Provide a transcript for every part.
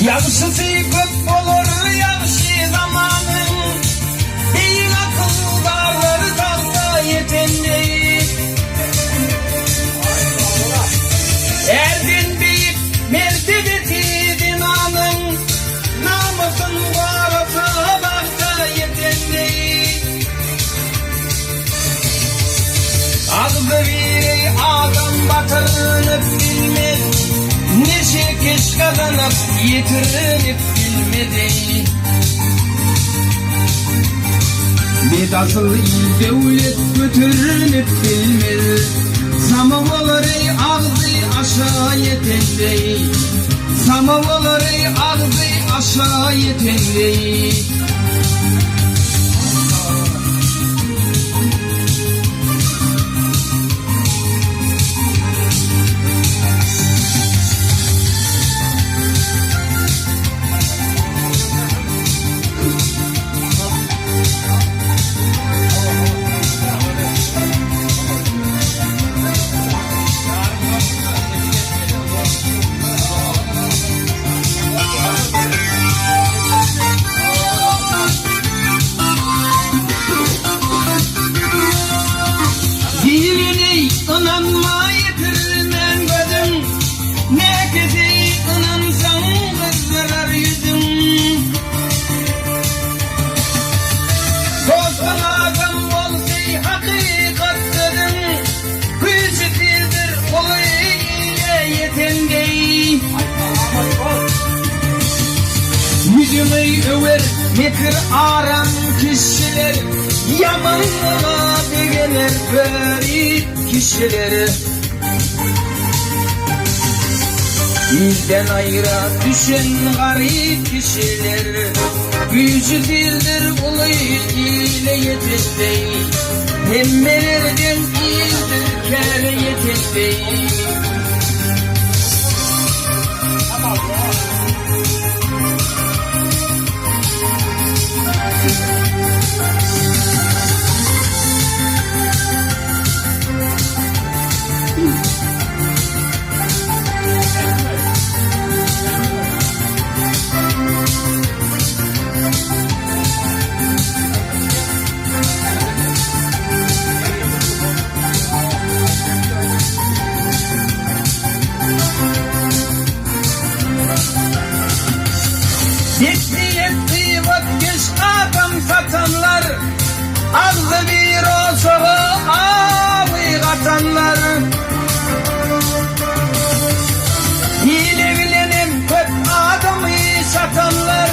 Yağışısı köp olur yağışı zamanın, değil akıl dağları dağda yetenmeyi. Erdin deyip mertebeti dinanın, namusun varası dağda yetenmeyi. Ağzı bir adam batırınıp bilmez, neşe keş kazanıp yitirinip bilmedi. Bir asıl il devlet götürünüp bilmez, samavaları ağzı aşağı yetenmeyi. Samavaları ağzı aşağı yetenmeyi. İnanma yetirmen gözüm, ne kezi inansan kızdırar yüzüm. Dostun adam olsa hakikat dedim, küçüktir kolu ile yetengeyi. Yüzümü över metir aran kişiler, yamanlığa begener garip kişileri. İlden ayıra düşen garip kişiler, gücü dildir ulu ile yetenmeyi. Hemmelerden ildir kâre yetenmeyi. Yetti vazgeç adam satanlar, ağzı bir osağı ağabey katanlar. Hile bilenim köp adamı satanlar,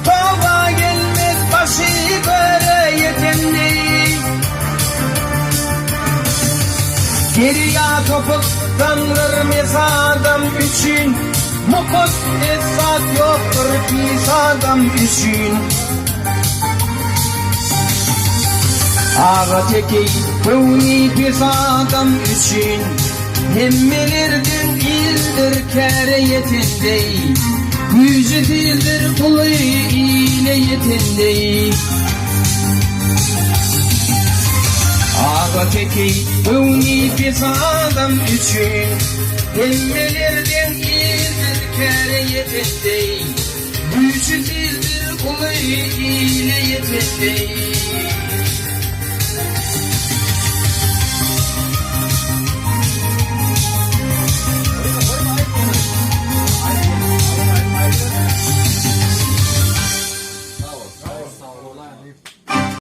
tova gelmez başı böyle yetenmeyi. Geriya topuk tanrım adam için, mukut esat yoktur pis adam için. Ağa teki kıvni pis adam için, hemmelerden ildir kâre yetenmeyi. Gücü dildir kulu ile yetenmeyi. Ağa teki kıvni pis adam için, hemmelerden ildir kâre yetenmeyi. Gücü dildir kulu ile yetenmeyi.